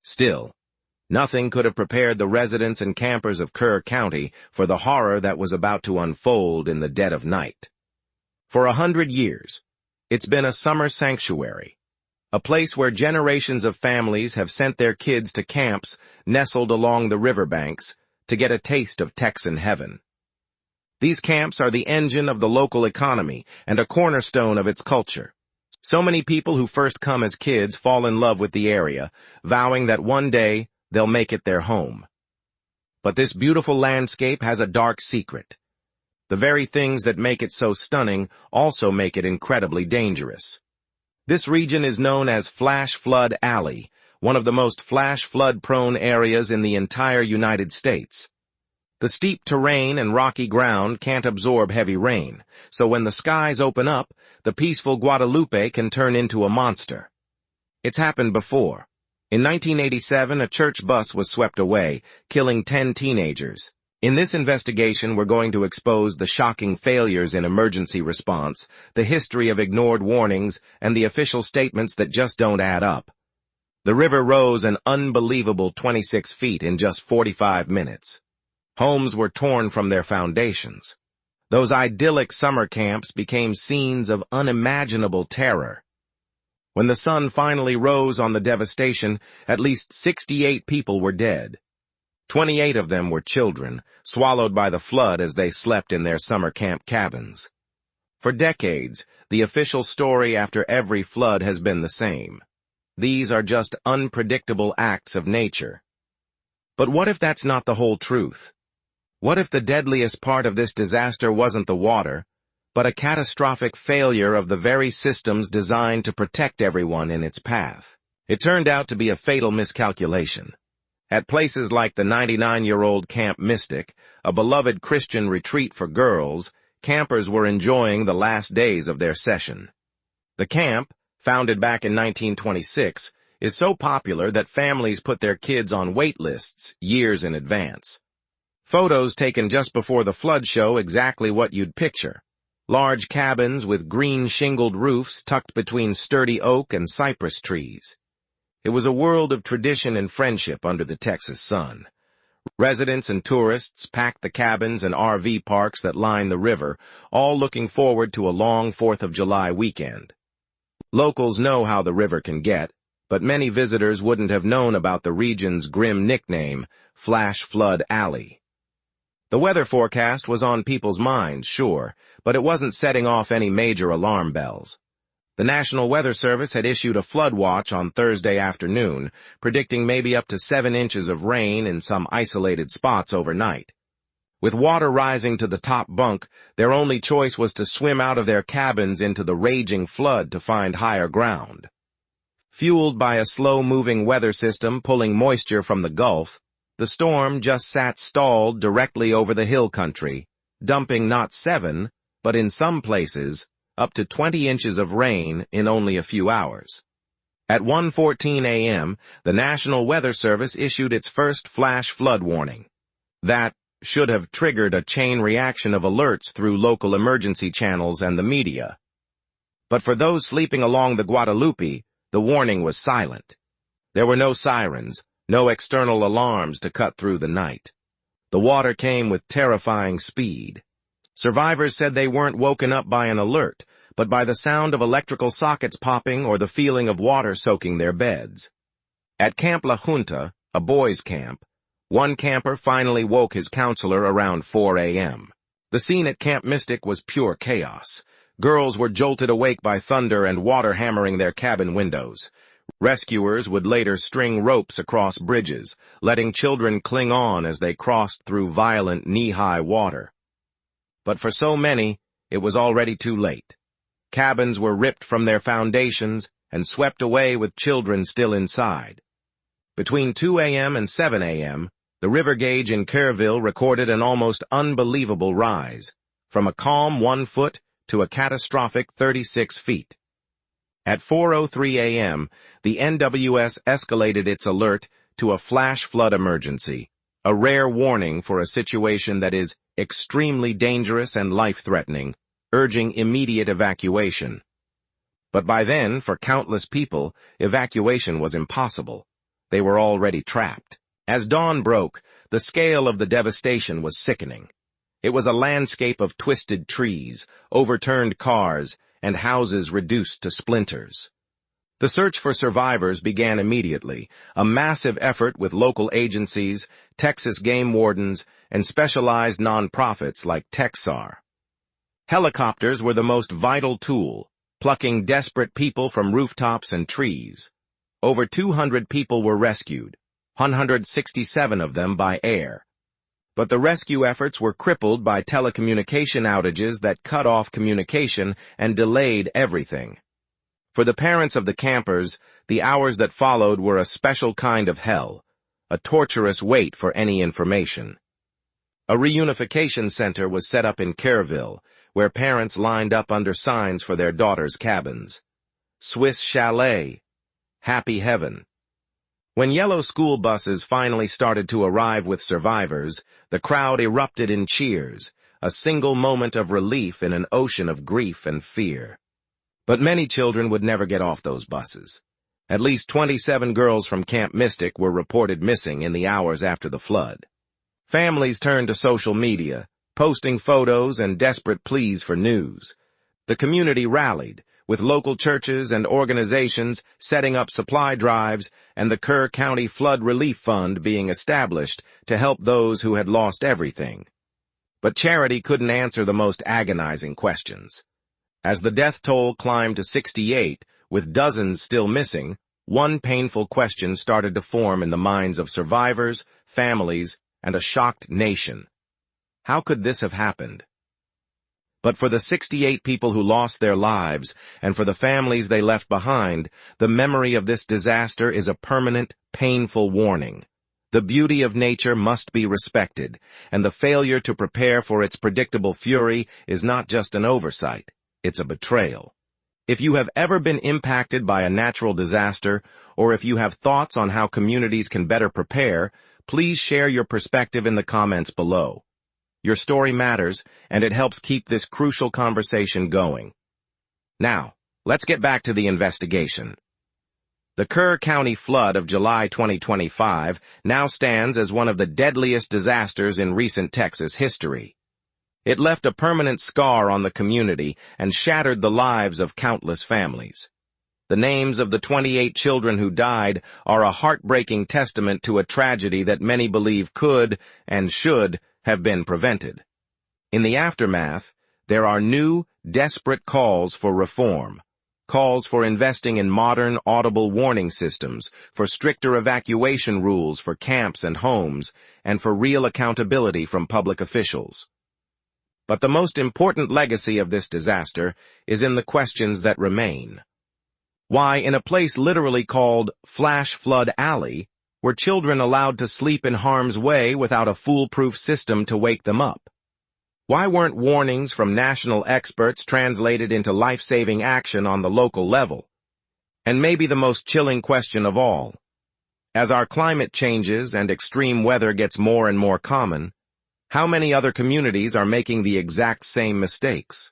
Still, nothing could have prepared the residents and campers of Kerr County for the horror that was about to unfold in the dead of night. For 100 years, it's been a summer sanctuary, a place where generations of families have sent their kids to camps nestled along the riverbanks to get a taste of Texan heaven. These camps are the engine of the local economy and a cornerstone of its culture. So many people who first come as kids fall in love with the area, vowing that one day they'll make it their home. But this beautiful landscape has a dark secret. The very things that make it so stunning also make it incredibly dangerous. This region is known as Flash Flood Alley, one of the most flash flood-prone areas in the entire United States. The steep terrain and rocky ground can't absorb heavy rain, so when the skies open up, the peaceful Guadalupe can turn into a monster. It's happened before. In 1987, a church bus was swept away, killing 10 teenagers. In this investigation, we're going to expose the shocking failures in emergency response, the history of ignored warnings, and the official statements that just don't add up. The river rose an unbelievable 26 feet in just 45 minutes. Homes were torn from their foundations. Those idyllic summer camps became scenes of unimaginable terror. When the sun finally rose on the devastation, at least 68 people were dead. 28 of them were children, swallowed by the flood as they slept in their summer camp cabins. For decades, the official story after every flood has been the same. These are just unpredictable acts of nature. But what if that's not the whole truth? What if the deadliest part of this disaster wasn't the water, but a catastrophic failure of the very systems designed to protect everyone in its path? It turned out to be a fatal miscalculation. At places like the 99-year-old Camp Mystic, a beloved Christian retreat for girls, campers were enjoying the last days of their session. The camp, founded back in 1926, is so popular that families put their kids on wait lists years in advance. Photos taken just before the flood show exactly what you'd picture. Large cabins with green shingled roofs tucked between sturdy oak and cypress trees. It was a world of tradition and friendship under the Texas sun. Residents and tourists packed the cabins and RV parks that line the river, all looking forward to a long 4th of July weekend. Locals know how the river can get, but many visitors wouldn't have known about the region's grim nickname, Flash Flood Alley. The weather forecast was on people's minds, sure, but it wasn't setting off any major alarm bells. The National Weather Service had issued a flood watch on Thursday afternoon, predicting maybe up to 7 inches of rain in some isolated spots overnight. With water rising to the top bunk, their only choice was to swim out of their cabins into the raging flood to find higher ground. Fueled by a slow-moving weather system pulling moisture from the Gulf, the storm just sat stalled directly over the hill country, dumping not 7, but in some places, up to 20 inches of rain in only a few hours. At 1:14 a.m., the National Weather Service issued its first flash flood warning. That should have triggered a chain reaction of alerts through local emergency channels and the media. But for those sleeping along the Guadalupe, the warning was silent. There were no sirens, no external alarms to cut through the night. The water came with terrifying speed. Survivors said they weren't woken up by an alert, but by the sound of electrical sockets popping or the feeling of water soaking their beds. At Camp La Junta, a boys' camp, one camper finally woke his counselor around 4 a.m. The scene at Camp Mystic was pure chaos. Girls were jolted awake by thunder and water hammering their cabin windows. Rescuers would later string ropes across bridges, letting children cling on as they crossed through violent knee-high water. But for so many, it was already too late. Cabins were ripped from their foundations and swept away with children still inside. Between 2 a.m. and 7 a.m., the river gauge in Kerrville recorded an almost unbelievable rise, from a calm 1 foot to a catastrophic 36 feet. At 4:03 a.m., the NWS escalated its alert to a flash flood emergency, a rare warning for a situation that is extremely dangerous and life-threatening, urging immediate evacuation. But by then, for countless people, evacuation was impossible. They were already trapped. As dawn broke, the scale of the devastation was sickening. It was a landscape of twisted trees, overturned cars, and houses reduced to splinters. The search for survivors began immediately, a massive effort with local agencies, Texas game wardens, and specialized nonprofits like Texar. Helicopters were the most vital tool, plucking desperate people from rooftops and trees. Over 200 people were rescued, 167 of them by air. But the rescue efforts were crippled by telecommunication outages that cut off communication and delayed everything. For the parents of the campers, the hours that followed were a special kind of hell, a torturous wait for any information. A reunification center was set up in Kerrville, where parents lined up under signs for their daughters' cabins. Swiss Chalet, Happy Heaven. When yellow school buses finally started to arrive with survivors, the crowd erupted in cheers, a single moment of relief in an ocean of grief and fear. But many children would never get off those buses. At least 27 girls from Camp Mystic were reported missing in the hours after the flood. Families turned to social media, posting photos and desperate pleas for news. The community rallied, with local churches and organizations setting up supply drives and the Kerr County Flood Relief Fund being established to help those who had lost everything. But charity couldn't answer the most agonizing questions. As the death toll climbed to 68, with dozens still missing, one painful question started to form in the minds of survivors, families, and a shocked nation. How could this have happened? But for the 68 people who lost their lives, and for the families they left behind, the memory of this disaster is a permanent, painful warning. The beauty of nature must be respected, and the failure to prepare for its predictable fury is not just an oversight. It's a betrayal. If you have ever been impacted by a natural disaster, or if you have thoughts on how communities can better prepare, please share your perspective in the comments below. Your story matters, and it helps keep this crucial conversation going. Now, let's get back to the investigation. The Kerr County flood of July 2025 now stands as one of the deadliest disasters in recent Texas history. It left a permanent scar on the community and shattered the lives of countless families. The names of the 28 children who died are a heartbreaking testament to a tragedy that many believe could and should have been prevented. In the aftermath, there are new, desperate calls for reform, calls for investing in modern, audible warning systems, for stricter evacuation rules for camps and homes, and for real accountability from public officials. But the most important legacy of this disaster is in the questions that remain. Why, in a place literally called Flash Flood Alley, were children allowed to sleep in harm's way without a foolproof system to wake them up? Why weren't warnings from national experts translated into life-saving action on the local level? And maybe the most chilling question of all, as our climate changes and extreme weather gets more and more common, how many other communities are making the exact same mistakes?